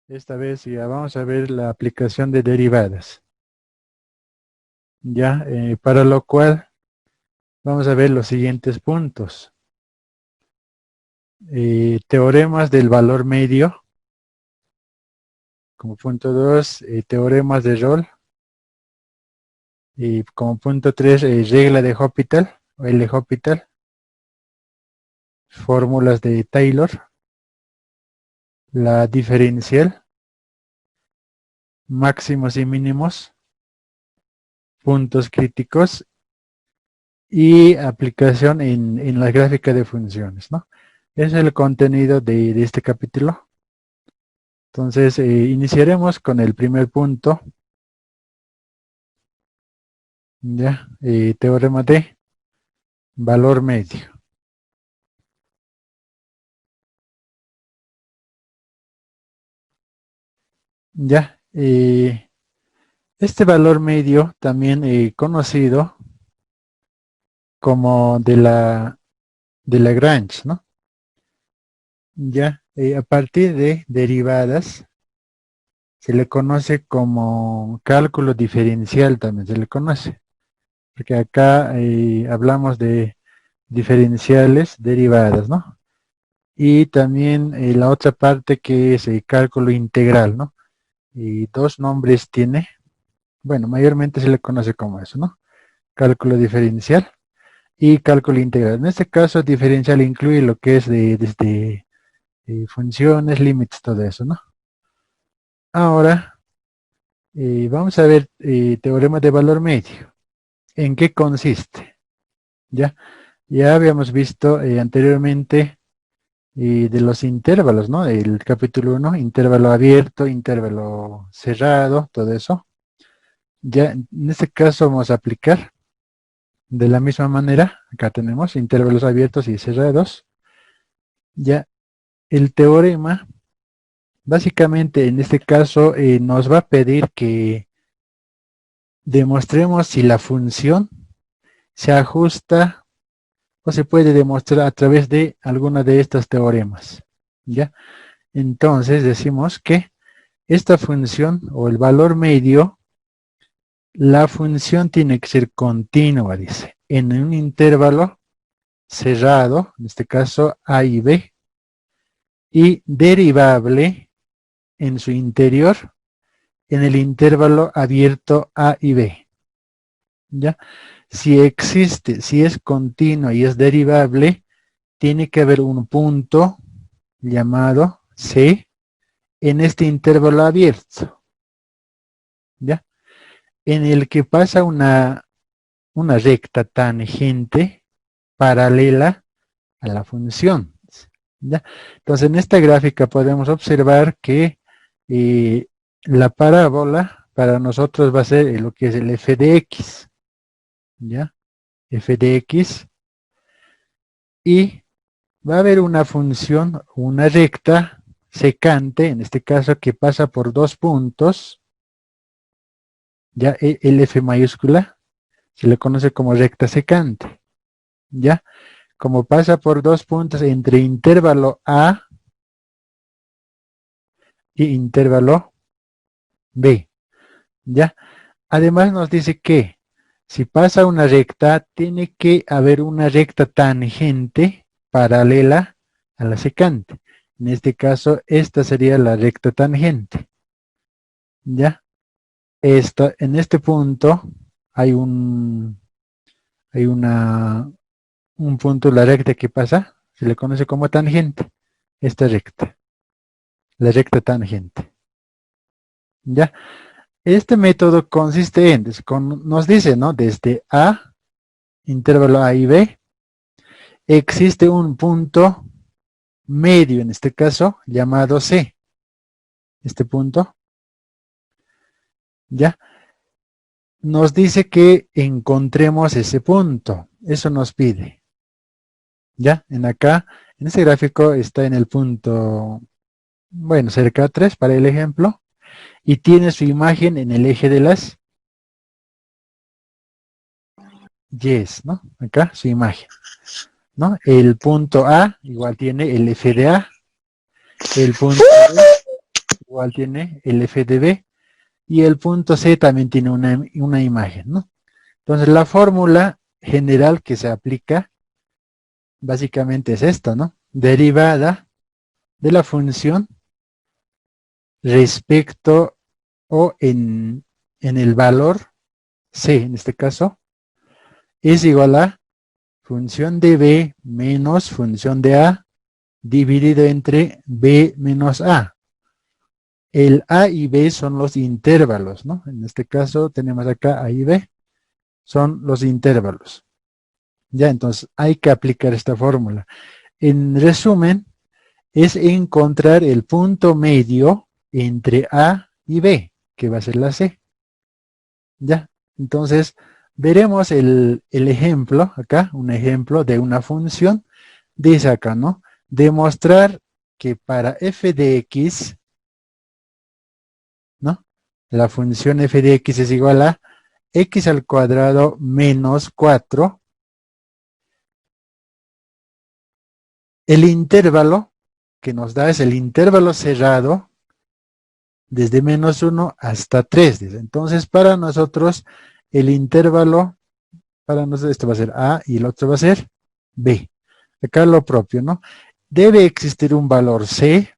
Esta vez ya vamos a ver la aplicación de derivadas. Ya, para lo cual vamos a ver los siguientes puntos. Teoremas del valor medio. Como punto 2, teoremas de Rolle. Y como punto 3, regla de Hospital o L-Hospital. Fórmulas de Taylor. La diferencial. Máximos y mínimos. Puntos críticos. Y aplicación en la gráfica de funciones, ¿no? Ese es el contenido de este capítulo. Entonces, iniciaremos con el primer punto. Ya, teorema de valor medio. Ya, este valor medio, también conocido como de Lagrange, ¿no? Ya, a partir de derivadas, se le conoce como cálculo diferencial, también se le conoce. Porque acá hablamos de diferenciales derivadas, ¿no? Y también la otra parte que es el cálculo integral, ¿no? Y dos nombres tiene, bueno, mayormente se le conoce como eso, ¿no? Cálculo diferencial y cálculo integral. En este caso, diferencial incluye lo que es desde funciones, límites, todo eso, ¿no? Ahora, vamos a ver teorema de valor medio. ¿En qué consiste? Ya, ya habíamos visto anteriormente de los intervalos, ¿no? El capítulo 1, intervalo abierto, intervalo cerrado, todo eso. Ya en este caso vamos a aplicar de la misma manera. Acá tenemos intervalos abiertos y cerrados. Ya el teorema, básicamente en este caso nos va a pedir que demostremos si la función se ajusta o se puede demostrar a través de alguna de estos teoremas. ¿Ya? Entonces decimos que esta función o el valor medio, la función tiene que ser continua, dice, en un intervalo cerrado, en este caso A y B, y derivable en su interior en el intervalo abierto A y B. ¿Ya? Si existe, si es continua y es derivable, tiene que haber un punto llamado C en este intervalo abierto. ¿Ya? En el que pasa una recta tangente paralela a la función. ¿Ya? Entonces, en esta gráfica podemos observar que la parábola para nosotros va a ser lo que es el f de x. ¿Ya? F de x. Y va a haber una función, una recta secante, en este caso que pasa por dos puntos. Ya el f mayúscula se le conoce como recta secante. ¿Ya? Como pasa por dos puntos entre intervalo A y intervalo B. ¿Ya? Además nos dice que si pasa una recta, tiene que haber una recta tangente paralela a la secante. En este caso, esta sería la recta tangente. ¿Ya? En este punto hay un punto, la recta que pasa, se le conoce como tangente. Esta recta, la recta tangente. ¿Ya? Este método consiste en, nos dice, ¿no? Desde A, intervalo A y B, existe un punto medio, en este caso, llamado C. Este punto, ¿ya? Nos dice que encontremos ese punto. Eso nos pide. ¿Ya? En este gráfico está en el punto, bueno, cerca de 3 para el ejemplo, y tiene su imagen en el eje de las Y, ¿no? Acá su imagen, ¿no? El punto A igual tiene el F de A, el punto B igual tiene el f de b, y el punto C también tiene una imagen, ¿no? Entonces la fórmula general que se aplica básicamente es esta, ¿no? Derivada de la función respecto o en el valor C, en este caso, es igual a función de B menos función de A dividido entre B menos A. El A y B son los intervalos, ¿no? En este caso tenemos acá A y B, son los intervalos. Ya, entonces hay que aplicar esta fórmula. En resumen, es encontrar el punto medio entre A y B, que va a ser la C. Ya, entonces veremos el ejemplo acá, un ejemplo de una función. Dice acá, ¿no? Demostrar que para f de x, ¿no? La función f de x es igual a x al cuadrado menos 4. El intervalo que nos da es el intervalo cerrado desde menos 1 hasta 3. Dice. Entonces, para nosotros, el intervalo, para nosotros, este va a ser A y el otro va a ser B. Acá lo propio, ¿no? Debe existir un valor C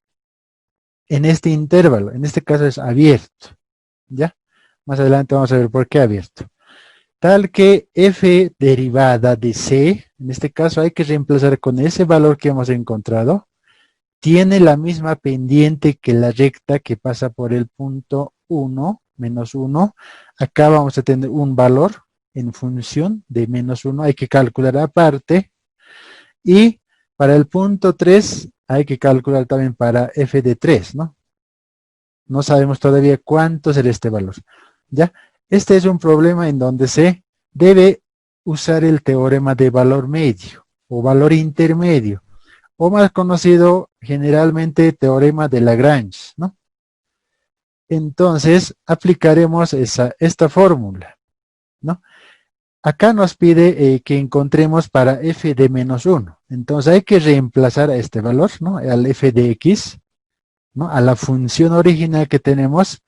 en este intervalo. En este caso es abierto. ¿Ya? Más adelante vamos a ver por qué abierto. Tal que f derivada de C, en este caso hay que reemplazar con ese valor que hemos encontrado, tiene la misma pendiente que la recta que pasa por el punto 1, menos 1. Acá vamos a tener un valor en función de menos 1, hay que calcular aparte. Y para el punto 3 hay que calcular también para f de 3, ¿no? No sabemos todavía cuánto será este valor. ¿Ya? Este es un problema en donde se debe usar el teorema de valor medio o valor intermedio, o más conocido generalmente teorema de Lagrange, ¿no? Entonces aplicaremos esta fórmula, ¿no? Acá nos pide que encontremos para f de menos 1. Entonces hay que reemplazar a este valor, ¿no? Al f de x, ¿no? A la función original que tenemos,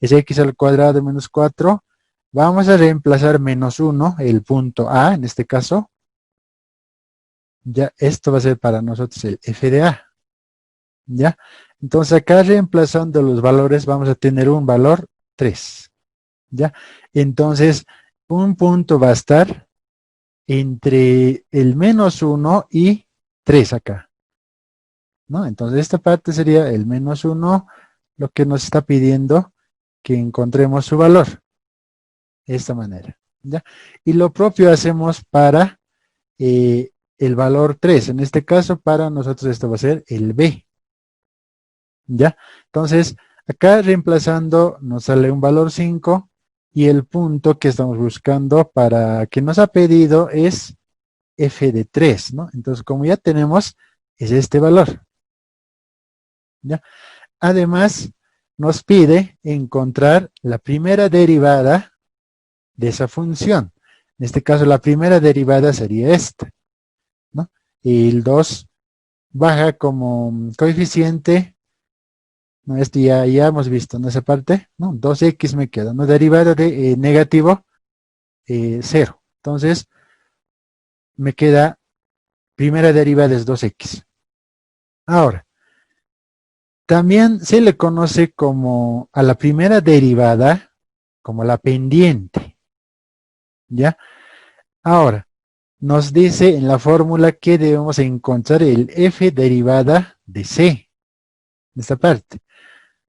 es x al cuadrado menos 4. Vamos a reemplazar menos 1, el punto A en este caso. Ya, esto va a ser para nosotros el f de A. ¿Ya? Entonces acá reemplazando los valores vamos a tener un valor 3. ¿Ya? Entonces un punto va a estar entre el menos 1 y 3 acá. ¿No? Entonces esta parte sería el menos 1, lo que nos está pidiendo que encontremos su valor. De esta manera. ¿Ya? Y lo propio hacemos para el valor 3. En este caso para nosotros esto va a ser el B. ¿Ya? Entonces, acá reemplazando nos sale un valor 5 y el punto que estamos buscando para que nos ha pedido es f de 3, ¿no? Entonces, como ya tenemos, es este valor. ¿Ya? Además, nos pide encontrar la primera derivada de esa función. En este caso, la primera derivada sería esta, ¿no? Y el 2 baja como coeficiente. No, esto ya hemos visto en esa parte, ¿no? 2x me queda, ¿no? Derivada de negativo 0. Entonces, me queda primera derivada es 2x. Ahora, también se le conoce como a la primera derivada, como la pendiente. ¿Ya? Ahora, nos dice en la fórmula que debemos encontrar el f derivada de c. En esta parte.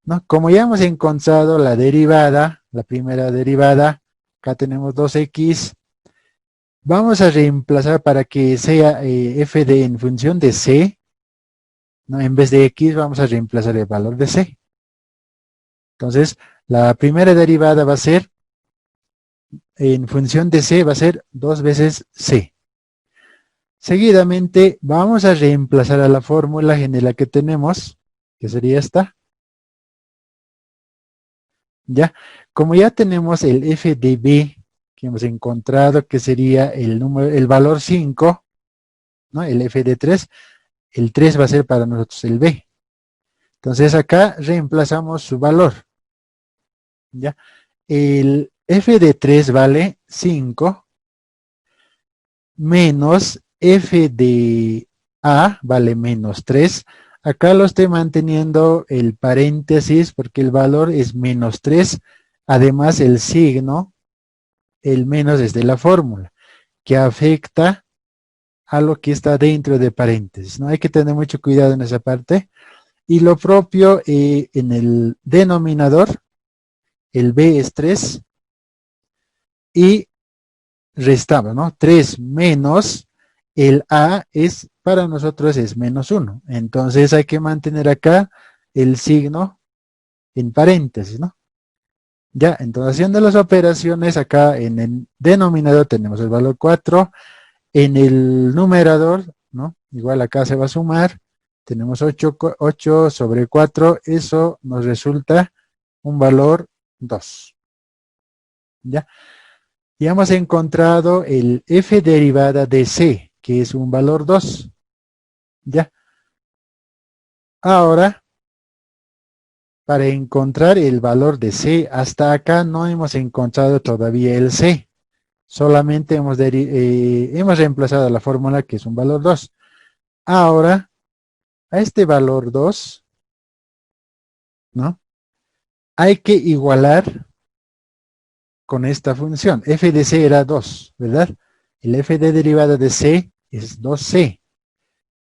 ¿No? Como ya hemos encontrado la derivada, la primera derivada, acá tenemos 2x, vamos a reemplazar para que sea f de en función de c, ¿no? En vez de x vamos a reemplazar el valor de c. Entonces, la primera derivada va a ser, en función de c, va a ser 2 veces c. Seguidamente, vamos a reemplazar a la fórmula en la que tenemos, que sería esta. ¿Ya? Como ya tenemos el f de b que hemos encontrado, que sería el valor 5, ¿no? El f de 3, el 3 va a ser para nosotros el b. Entonces acá reemplazamos su valor, ¿ya? El f de 3 vale 5 menos f de a vale menos 3. Acá lo estoy manteniendo el paréntesis porque el valor es menos 3. Además el signo, el menos es de la fórmula, que afecta a lo que está dentro de paréntesis, ¿no? Hay que tener mucho cuidado en esa parte. Y lo propio en el denominador, el b es 3 y restamos, ¿no? 3 menos el a es, para nosotros es menos 1. Entonces hay que mantener acá el signo en paréntesis, ¿no? Ya, entonces haciendo las operaciones acá en el denominador tenemos el valor 4, en el numerador, ¿no? Igual acá se va a sumar, tenemos 8 sobre 4, eso nos resulta un valor 2, ¿ya? Y hemos encontrado el f derivada de c, que es un valor 2, ¿ya? Ahora, para encontrar el valor de c, hasta acá no hemos encontrado todavía el c. Solamente hemos reemplazado la fórmula que es un valor 2. Ahora, a este valor 2, ¿no? Hay que igualar con esta función. F de c era 2, ¿verdad? El f de derivada de c es 2c.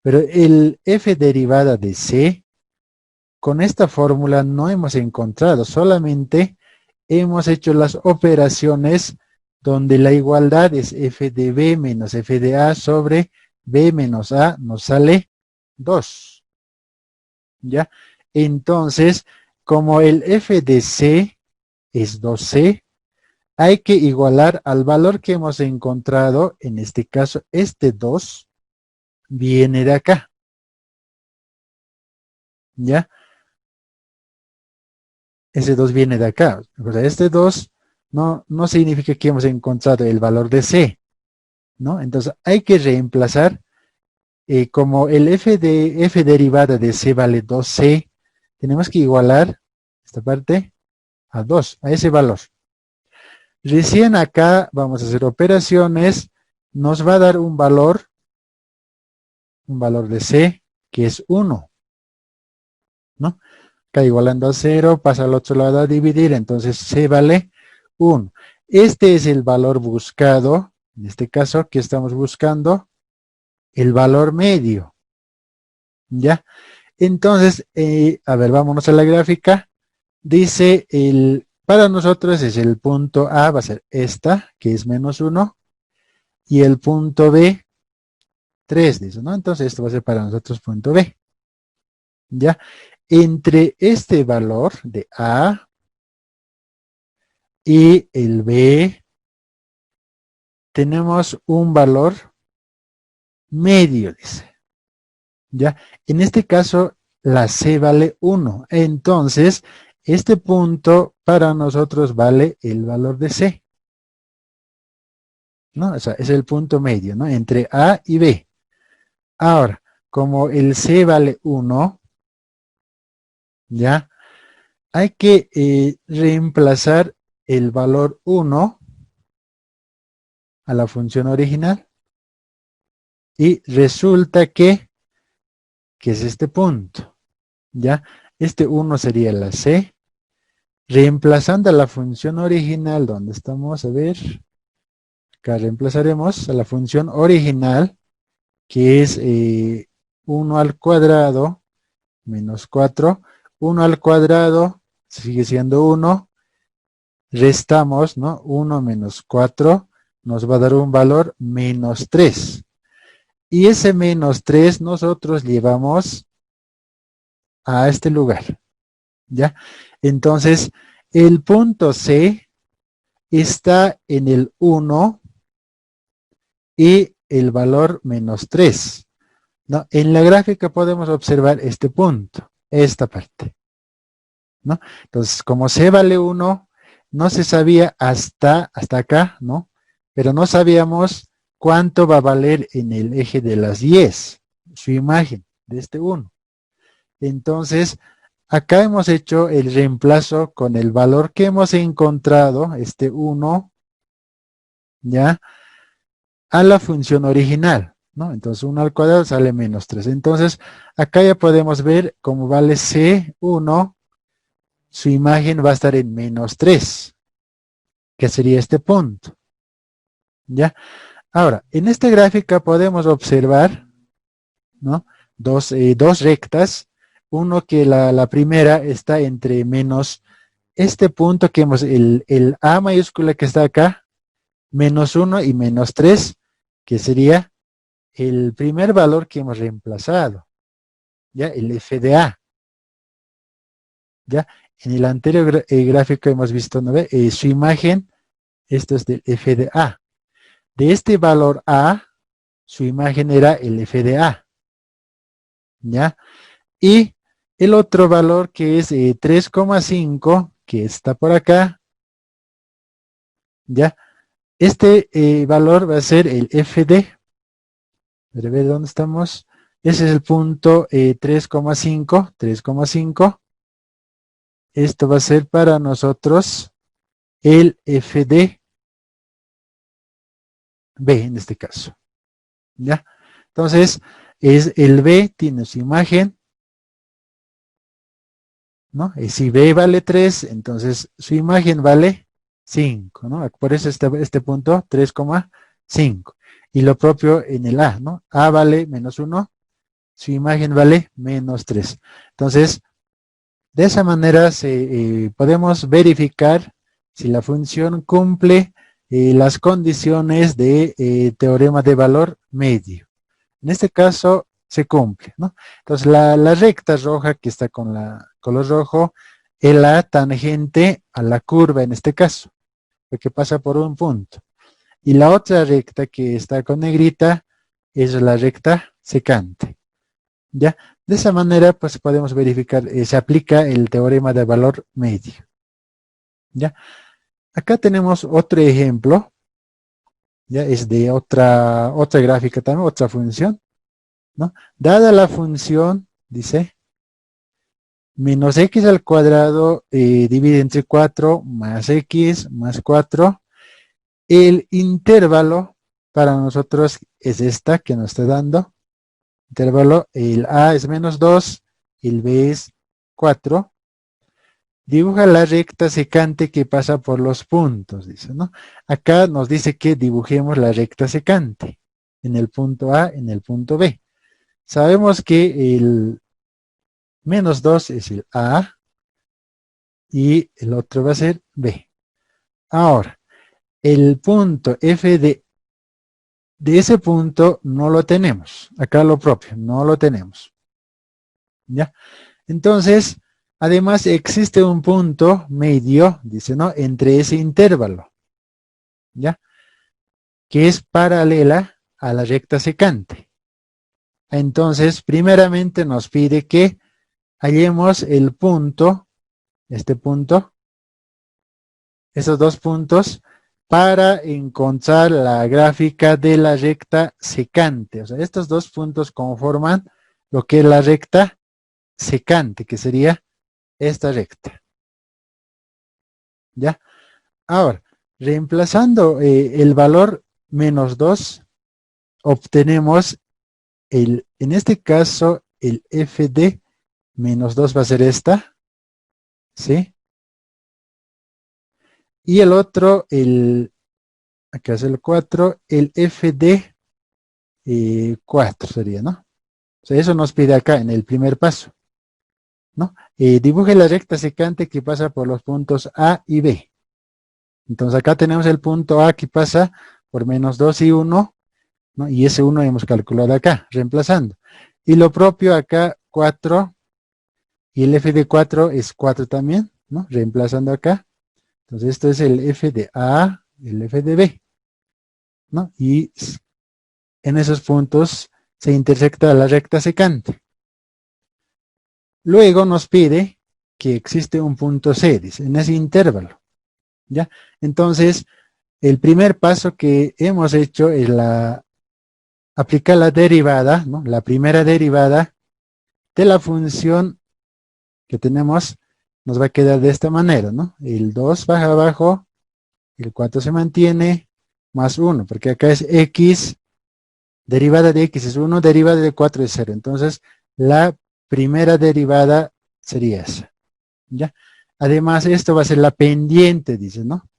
Pero el f derivada de c, con esta fórmula no hemos encontrado, solamente hemos hecho las operaciones donde la igualdad es f de b menos f de a sobre b menos a, nos sale 2. ¿Ya? Entonces, como el f de c es 2c, hay que igualar al valor que hemos encontrado, en este caso, este 2 viene de acá. ¿Ya? Ese 2 viene de acá. O sea, este 2 no significa que hemos encontrado el valor de c, ¿no? Entonces hay que reemplazar, como el f derivada de c vale 2c, tenemos que igualar esta parte a 2, a ese valor. Recién acá vamos a hacer operaciones, nos va a dar un valor de c, que es 1, ¿no? Acá igualando a 0, pasa al otro lado a dividir, entonces c vale 1. Este es el valor buscado, en este caso que estamos buscando, el valor medio, ¿ya? Entonces, a ver, vámonos a la gráfica. Dice, para nosotros es el punto A, va a ser esta, que es menos 1, y el punto B, 3, dice, ¿no? Entonces esto va a ser para nosotros punto B, ¿ya? Entre este valor de A y el B, tenemos un valor medio, dice, ¿ya? En este caso, la C vale 1. Entonces, este punto para nosotros vale el valor de C, ¿no? O sea, es el punto medio, ¿no? Entre A y B. Ahora, como el C vale 1, ¿ya? Hay que reemplazar el valor 1 a la función original y resulta que es este punto, ¿ya? Este 1 sería la C, reemplazando a la función original, ¿dónde estamos? A ver, acá reemplazaremos a la función original, que es 1 al cuadrado menos 4, 1 al cuadrado sigue siendo 1, restamos, ¿no? 1 menos 4 nos va a dar un valor menos 3. Y ese menos 3 nosotros llevamos a este lugar, ¿ya? Entonces, el punto C está en el 1 y el valor menos 3, ¿no? En la gráfica podemos observar este punto, esta parte, ¿no? Entonces, como C vale 1, no se sabía hasta acá, ¿no? Pero no sabíamos cuánto va a valer en el eje de las 10, su imagen de este 1. Entonces, Acá hemos hecho el reemplazo con el valor que hemos encontrado, este 1, ¿ya? A la función original, ¿no? Entonces 1 al cuadrado sale menos 3. Entonces, acá ya podemos ver cómo vale C1, su imagen va a estar en menos 3, que sería este punto, ¿ya? Ahora, en esta gráfica podemos observar, ¿no? Dos rectas, uno que la primera está entre menos este punto que hemos, el A mayúscula que está acá, menos 1 y menos 3, que sería el primer valor que hemos reemplazado, ¿ya? El f de a, ¿ya? En el anterior gráfico hemos visto, ¿no ve? Su imagen, esto es del f de a. De este valor a, su imagen era el f de a, ¿ya? Y el otro valor que es 3,5, que está por acá, ¿ya? Este valor va a ser el f de, a ver dónde estamos. Ese es el punto 3,5, 3,5. Esto va a ser para nosotros el f de b en este caso, ¿ya? Entonces, es el b tiene su imagen, ¿no? Y si b vale 3, entonces su imagen vale 5, ¿no? Por eso este punto 3,5. Y lo propio en el a, ¿no? A vale menos 1, su imagen vale menos 3. Entonces, de esa manera podemos verificar si la función cumple las condiciones de teorema de valor medio. En este caso se cumple, ¿no? Entonces la recta roja que está con la color rojo es la tangente a la curva en este caso, porque pasa por un punto. Y la otra recta que está con negrita es la recta secante, ¿ya? De esa manera, pues podemos verificar, se aplica el teorema de valor medio, ¿ya? Acá tenemos otro ejemplo, ¿ya? Es de otra gráfica también, otra función, ¿no? Dada la función, dice, menos x al cuadrado divide entre 4 más x más 4. El intervalo para nosotros es esta que nos está dando. Intervalo, el a es menos 2, el b es 4. Dibuja la recta secante que pasa por los puntos, dice, ¿no? Acá nos dice que dibujemos la recta secante en el punto A, en el punto B. Sabemos que el menos 2 es el A y el otro va a ser B. Ahora, el punto F de ese punto no lo tenemos. Acá lo propio, no lo tenemos. ¿Ya? Entonces, además existe un punto medio, dice, ¿no? Entre ese intervalo, ¿ya? Que es paralela a la recta secante. Entonces, primeramente nos pide que hallemos el punto, este punto, esos dos puntos, para encontrar la gráfica de la recta secante. O sea, estos dos puntos conforman lo que es la recta secante, que sería esta recta. ¿Ya? Ahora, reemplazando el valor menos 2, obtenemos en este caso, el f de menos 2 va a ser esta, ¿sí? Y el otro, acá es el 4, el f de 4 sería, ¿no? O sea, eso nos pide acá en el primer paso, ¿no? Dibuje la recta secante que pasa por los puntos A y B. Entonces acá tenemos el punto A que pasa por menos 2 y 1, ¿no? Y ese 1 hemos calculado acá, reemplazando. Y lo propio acá, 4, y el f de 4 es 4 también, ¿no? Reemplazando acá. Entonces esto es el f de A, el f de B, ¿no? Y en esos puntos se intersecta la recta secante. Luego nos pide que existe un punto C, dice, en ese intervalo, ¿ya? Entonces, el primer paso que hemos hecho es aplicar la derivada, ¿no? La primera derivada de la función que tenemos, nos va a quedar de esta manera, ¿no? El 2 baja abajo, el 4 se mantiene, más 1, porque acá es x, derivada de x es 1, derivada de 4 es 0. Entonces, la primera derivada sería esa, ¿ya? Además, esto va a ser la pendiente, dice, ¿no? O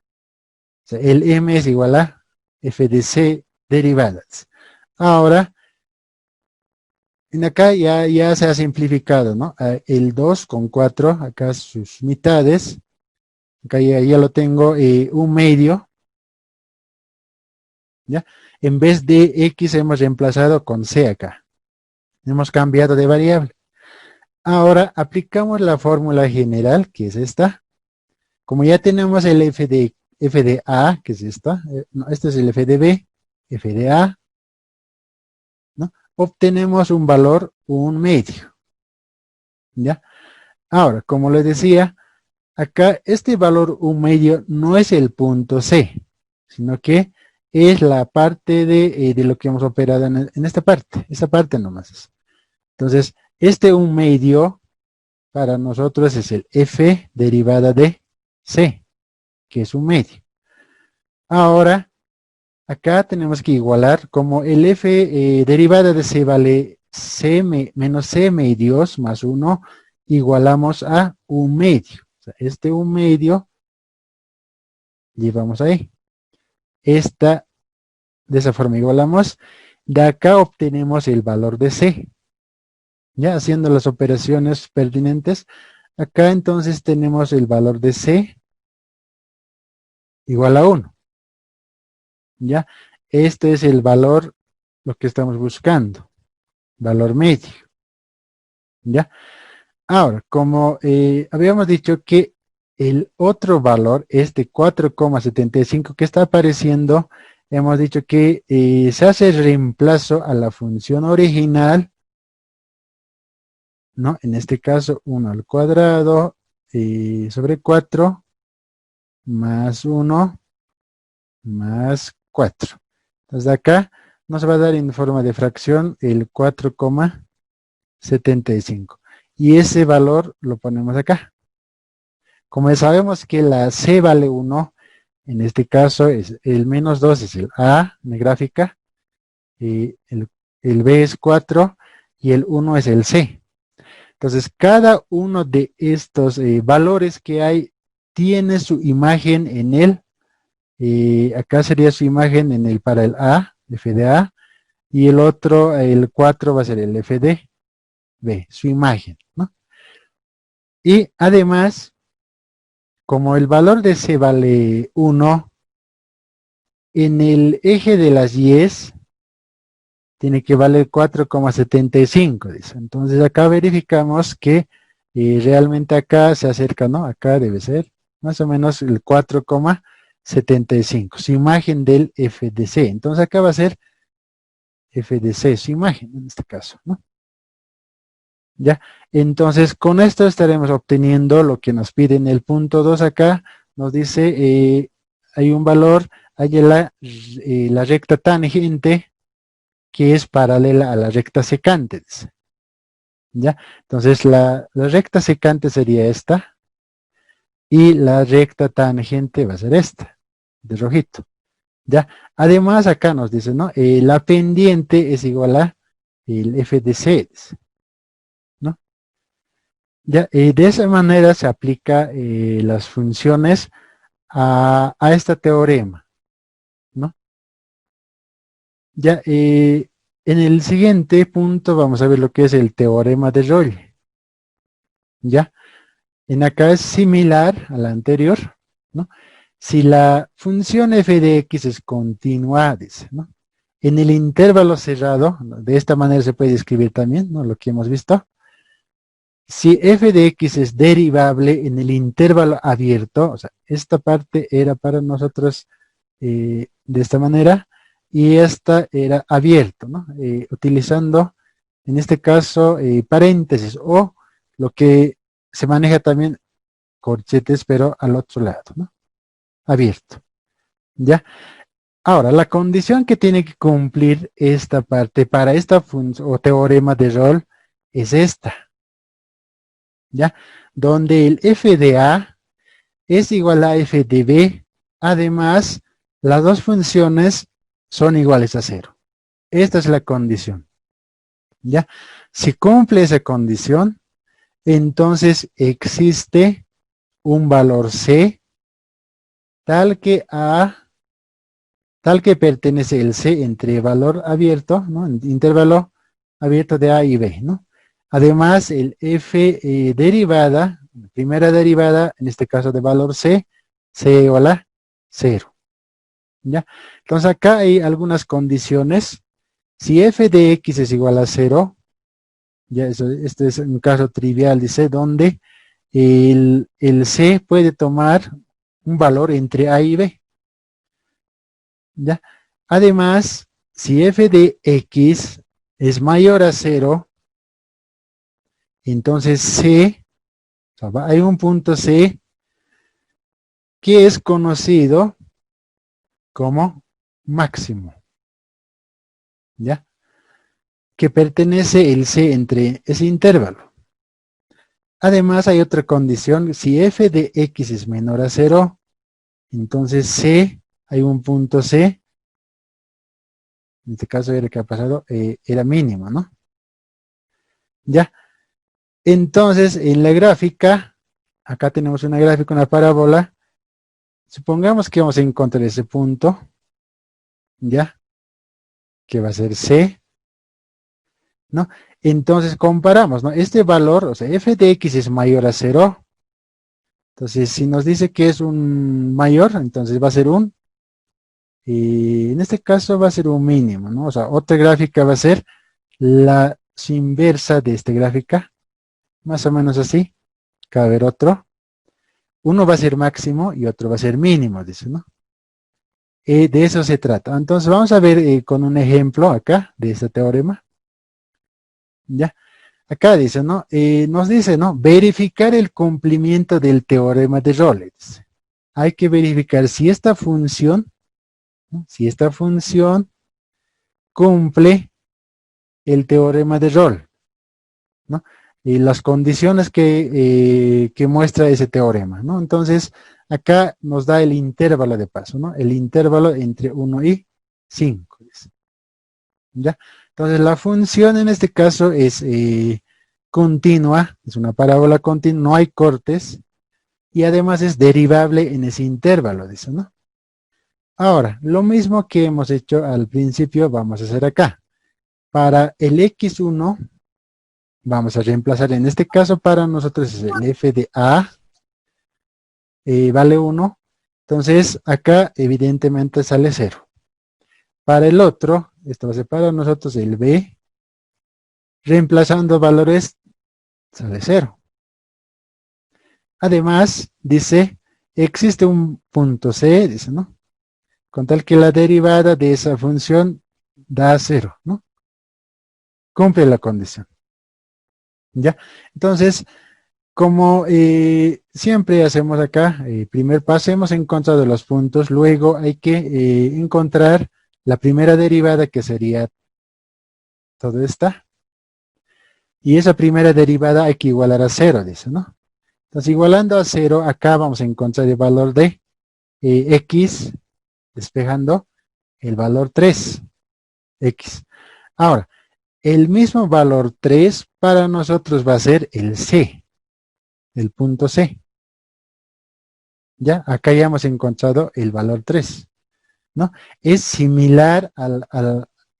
sea, el m es igual a f de c derivadas. Ahora, en acá ya se ha simplificado, ¿no? El 2 con 4, acá sus mitades, acá ya lo tengo, un medio, ¿ya? En vez de x hemos reemplazado con c acá. Hemos cambiado de variable. Ahora aplicamos la fórmula general, que es esta. Como ya tenemos el f de a, que es esta, no, este es el f de b, f de a, ¿no? Obtenemos un valor, un medio, ¿ya? Ahora, como les decía, acá este valor un medio no es el punto C, sino que es la parte de lo que hemos operado en esta parte nomás es. Entonces, este un medio para nosotros es el f derivada de C, que es un medio. Ahora, acá tenemos que igualar, como el f derivada de C vale C menos C medios más 1, igualamos a un medio. O sea, este un medio llevamos ahí. De esa forma igualamos. De acá obtenemos el valor de C. Ya haciendo las operaciones pertinentes. Acá entonces tenemos el valor de C igual a 1. Ya. Este es el valor, lo que estamos buscando. Valor medio. Ya. Ahora, como habíamos dicho que el otro valor, este 4,75 que está apareciendo, hemos dicho que se hace el reemplazo a la función original, ¿no? En este caso, 1 al cuadrado sobre 4 más 1 más 4. Entonces acá nos va a dar en forma de fracción el 4,75. Y ese valor lo ponemos acá. Como ya sabemos que la C vale 1, en este caso es el menos 2 es el A en la gráfica, y el B es 4 y el 1 es el C. Entonces, cada uno de estos valores que hay tiene su imagen en él. Acá sería su imagen en el para el A, F de A, y el otro, el 4 va a ser el F de B, su imagen, ¿no? Y además, como el valor de C vale 1, en el eje de las Y's tiene que valer 4,75, dice. Entonces acá verificamos que realmente acá se acerca, ¿no? Acá debe ser más o menos el 4,75, su imagen del F de C. Entonces acá va a ser F de C, su imagen en este caso, ¿no? Ya, entonces con esto estaremos obteniendo lo que nos pide en el punto 2 acá, nos dice, hay un valor, hay la recta tangente que es paralela a la recta secante, dice. ¿Ya? Entonces la recta secante sería esta y la recta tangente va a ser esta, de rojito. ¿Ya? Además acá nos dice, ¿no? La pendiente es igual a el f de c, ¿no? Ya, de esa manera se aplica las funciones a este teorema, ¿no? Ya, en el siguiente punto vamos a ver lo que es el teorema de Rolle, ¿ya? En acá es similar a la anterior, ¿no? Si la función f de x es continua, dice, ¿no? En el intervalo cerrado, ¿no? De esta manera se puede escribir también, ¿no? Lo que hemos visto. Si f de x es derivable en el intervalo abierto, o sea, esta parte era para nosotros de esta manera, y esta era abierto, ¿no? Utilizando, en este caso, paréntesis, o lo que se maneja también corchetes, pero al otro lado, ¿no? Abierto. ¿Ya? Ahora, la condición que tiene que cumplir esta parte para esta función o teorema de Rolle es esta. ¿ya? Donde el f de A es igual a f de B, además, las dos funciones son iguales a cero. Esta es la condición, ¿ya? Si cumple esa condición, entonces existe un valor C tal que pertenece el C entre valor abierto, ¿no? Intervalo abierto de A y B, ¿no? Además, el f derivada, primera derivada, en este caso de valor C, C igual a 0, ¿ya? Entonces acá hay algunas condiciones. Si f de x es igual a 0, ya eso, este es un caso trivial, dice, donde el C puede tomar un valor entre A y B, ¿ya? Además, si f de x es mayor a 0, entonces C, o sea, hay un punto C que es conocido como máximo, ¿ya? Que pertenece el C entre ese intervalo. Además, hay otra condición, si f de x es menor a 0, entonces C, hay un punto C, en este caso era que ha pasado, era mínimo, ¿no? Ya, entonces en la gráfica, acá tenemos una gráfica, una parábola, supongamos que vamos a encontrar ese punto, ya, que va a ser C, ¿no? Entonces comparamos, ¿no? Este valor, o sea, f de x es mayor a 0, entonces si nos dice que es un mayor, entonces va a ser un, y en este caso va a ser un mínimo, ¿no? O sea, otra gráfica va a ser la inversa de esta gráfica, más o menos así, acá va a haber otro, uno va a ser máximo y otro va a ser mínimo, dice, ¿no? De eso se trata. Entonces vamos a ver con un ejemplo acá de este teorema. Ya, acá dice, ¿no? Nos dice, ¿no? Verificar el cumplimiento del teorema de Rowles. Hay que verificar si esta función, ¿no? Si esta función cumple el teorema de Rolle, ¿no? Y las condiciones que muestra ese teorema, ¿no? Entonces, acá nos da el intervalo de paso, ¿no? El intervalo entre 1 y 5. ¿Ya? Entonces, la función en este caso es continua, es una parábola continua, no hay cortes, y además es derivable en ese intervalo, dice, ¿no? Ahora, lo mismo que hemos hecho al principio, vamos a hacer acá. Para el x1, vamos a reemplazar, en este caso para nosotros es el f de a, vale 1, entonces acá evidentemente sale 0. Para el otro, esto va a ser para nosotros el b, reemplazando valores, sale 0. Además, dice, existe un punto c, dice, ¿no? Con tal que la derivada de esa función da 0, ¿no? Cumple la condición. ¿Ya? Entonces, como siempre hacemos acá, primer paso hemos encontrado los puntos, luego hay que encontrar la primera derivada que sería todo esta. Y esa primera derivada hay que igualar a 0, dice, ¿no? Entonces, igualando a 0, acá vamos a encontrar el valor de x, despejando el valor 3, x. Ahora, el mismo valor 3 para nosotros va a ser el c, el punto c. Ya, acá ya hemos encontrado el valor 3, ¿no? Es similar al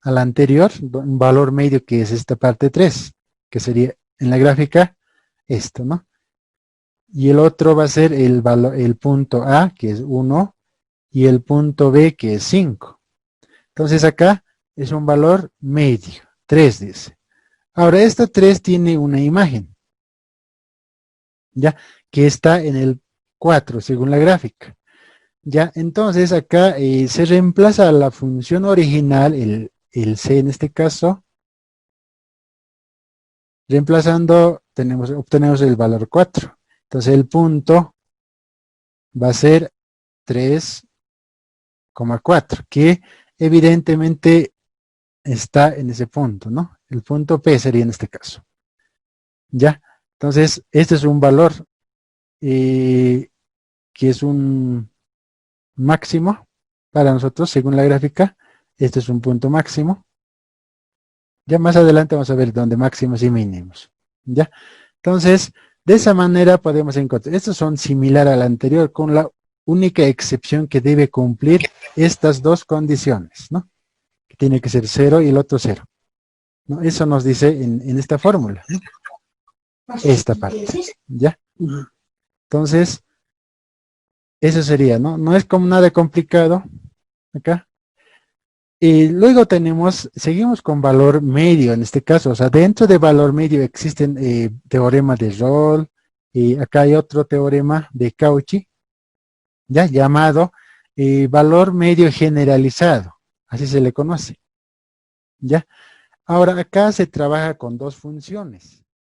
anterior, un valor medio que es esta parte 3, que sería en la gráfica esto, ¿no? Y el otro va a ser el punto A, que es 1, y el punto B, que es 5. Entonces acá es un valor medio, 3 dice. Ahora, esta 3 tiene una imagen, ¿ya? Que está en el 4, según la gráfica. Ya, entonces acá se reemplaza la función original, el c en este caso, reemplazando, obtenemos el valor 4. Entonces el punto va a ser 3,4, que evidentemente está en ese punto, ¿no? El punto P sería en este caso. ¿Ya? Entonces, este es un valor que es un máximo para nosotros, según la gráfica. Este es un punto máximo. Ya más adelante vamos a ver dónde máximos y mínimos. ¿Ya? Entonces, de esa manera podemos encontrar. Estos son similares al anterior, con la única excepción que debe cumplir estas dos condiciones, ¿no? Que tiene que ser 0 y el otro 0. ¿No? Eso nos dice en esta fórmula, ¿no? Esta parte. ¿Ya? Entonces, eso sería, ¿no? No es como nada complicado acá. Y luego seguimos con valor medio en este caso. O sea, dentro de valor medio existen teoremas de Rolle, y acá hay otro teorema de Cauchy, ya llamado valor medio generalizado, así se le conoce. ¿Ya? Ahora, acá se trabaja con dos funciones.